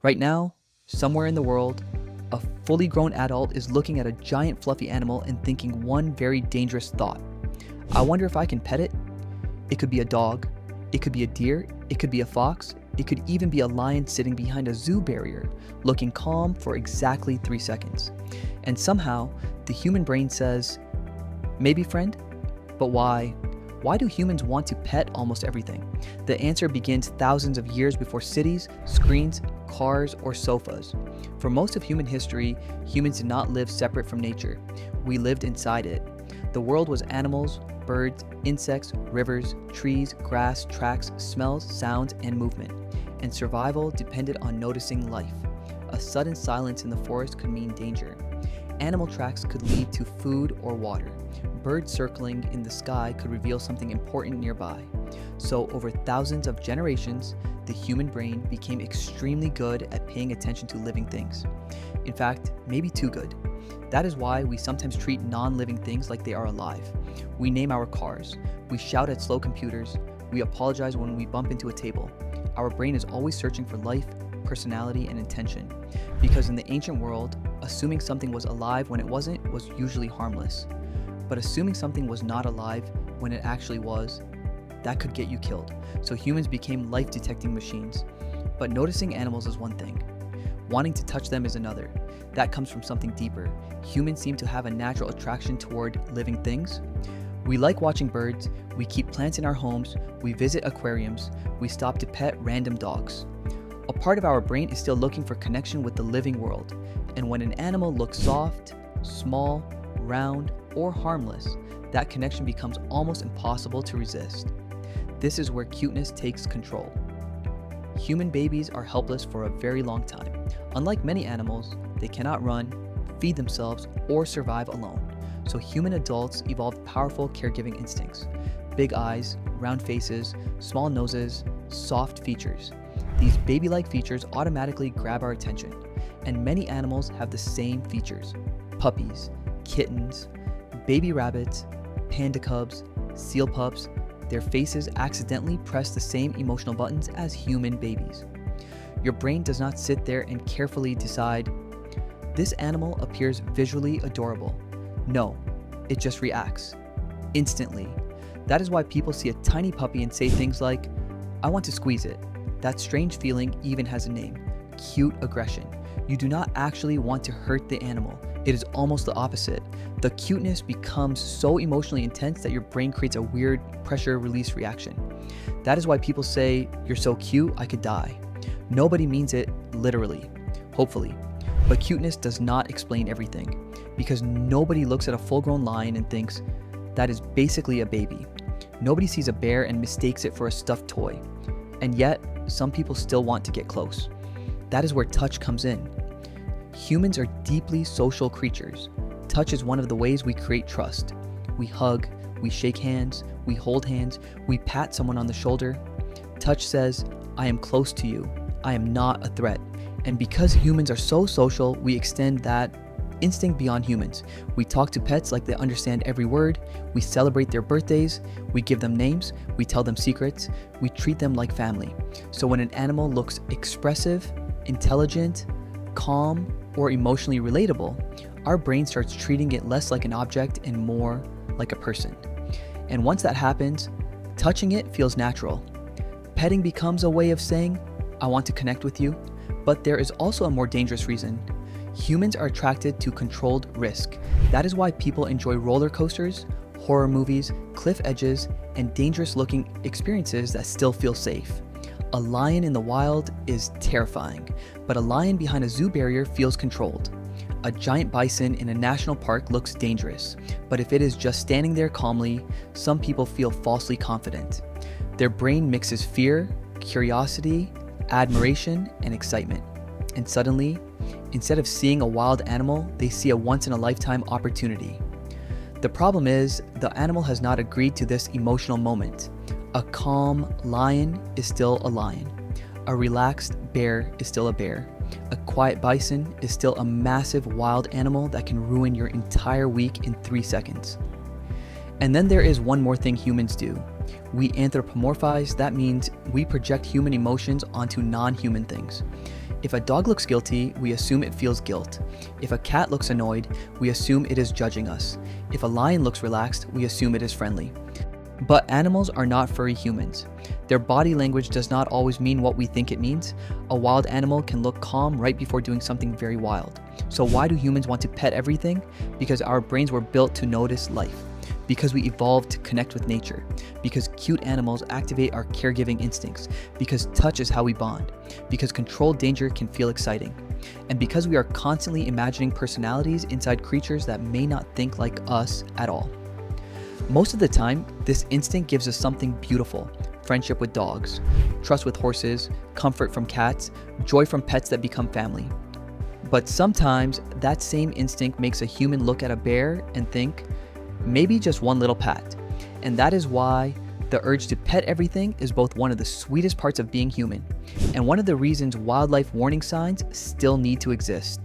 Right now, somewhere in the world, a fully grown adult is looking at a giant fluffy animal and thinking one very dangerous thought. I wonder if I can pet it? It could be a dog, it could be a deer, it could be a fox, it could even be a lion sitting behind a zoo barrier, looking calm for exactly 3 seconds. And somehow, the human brain says, maybe friend? But why? Why do humans want to pet almost everything? The answer begins thousands of years before cities, screens, cars, or sofas. For most of human history, humans did not live separate from nature. We lived inside it. The world was animals, birds, insects, rivers, trees, grass, tracks, smells, sounds, and movement. And survival depended on noticing life. A sudden silence in the forest could mean danger. Animal tracks could lead to food or water. Birds circling in the sky could reveal something important nearby. So over thousands of generations, the human brain became extremely good at paying attention to living things. In fact, maybe too good. That is why we sometimes treat non-living things like they are alive. We name our cars. We shout at slow computers. We apologize when we bump into a table. Our brain is always searching for life, personality, and intention. Because in the ancient world, assuming something was alive when it wasn't was usually harmless. But assuming something was not alive when it actually was, that could get you killed. So humans became life-detecting machines. But noticing animals is one thing. Wanting to touch them is another. That comes from something deeper. Humans seem to have a natural attraction toward living things. We like watching birds, we keep plants in our homes, we visit aquariums, we stop to pet random dogs. A part of our brain is still looking for connection with the living world. And when an animal looks soft, small, round, or harmless, that connection becomes almost impossible to resist. This is where cuteness takes control. Human babies are helpless for a very long time. Unlike many animals, they cannot run, feed themselves, or survive alone. So human adults evolved powerful caregiving instincts. Big eyes, round faces, small noses, soft features. These baby-like features automatically grab our attention. And many animals have the same features. Puppies, kittens, baby rabbits, panda cubs, seal pups, their faces accidentally press the same emotional buttons as human babies. Your brain does not sit there and carefully decide, this animal appears visually adorable. No, it just reacts. Instantly. That is why people see a tiny puppy and say things like, I want to squeeze it. That strange feeling even has a name, cute aggression. You do not actually want to hurt the animal. It is almost the opposite. The cuteness becomes so emotionally intense that your brain creates a weird pressure release reaction. That is why people say, you're so cute, I could die. Nobody means it literally, hopefully. But cuteness does not explain everything, because nobody looks at a full-grown lion and thinks, that is basically a baby. Nobody sees a bear and mistakes it for a stuffed toy. And yet, some people still want to get close. That is where touch comes in. Humans are deeply social creatures. Touch is one of the ways we create trust. We hug, we shake hands, we hold hands, we pat someone on the shoulder. Touch says, I am close to you. I am not a threat. And because humans are so social, we extend that instinct beyond humans. We talk to pets like they understand every word. We celebrate their birthdays. We give them names. We tell them secrets. We treat them like family. So when an animal looks expressive, intelligent, calm, or emotionally relatable, our brain starts treating it less like an object and more like a person. And once that happens, touching it feels natural. Petting becomes a way of saying, I want to connect with you. But there is also a more dangerous reason. Humans are attracted to controlled risk. That is why people enjoy roller coasters, horror movies, cliff edges, and dangerous-looking experiences that still feel safe. A lion in the wild is terrifying, but a lion behind a zoo barrier feels controlled. A giant bison in a national park looks dangerous, but if it is just standing there calmly, some people feel falsely confident. Their brain mixes fear, curiosity, admiration, and excitement. And suddenly, instead of seeing a wild animal, they see a once-in-a-lifetime opportunity. The problem is, the animal has not agreed to this emotional moment. A calm lion is still a lion. A relaxed bear is still a bear. A quiet bison is still a massive wild animal that can ruin your entire week in 3 seconds. And then there is one more thing humans do. We anthropomorphize, that means we project human emotions onto non-human things. If a dog looks guilty, we assume it feels guilt. If a cat looks annoyed, we assume it is judging us. If a lion looks relaxed, we assume it is friendly. But animals are not furry humans. Their body language does not always mean what we think it means. A wild animal can look calm right before doing something very wild. So why do humans want to pet everything? Because our brains were built to notice life. Because we evolved to connect with nature. Because cute animals activate our caregiving instincts. Because touch is how we bond. Because controlled danger can feel exciting. And because we are constantly imagining personalities inside creatures that may not think like us at all. Most of the time, this instinct gives us something beautiful: friendship with dogs, trust with horses, comfort from cats, joy from pets that become family. But sometimes, that same instinct makes a human look at a bear and think, maybe just one little pat. And that is why the urge to pet everything is both one of the sweetest parts of being human, and one of the reasons wildlife warning signs still need to exist.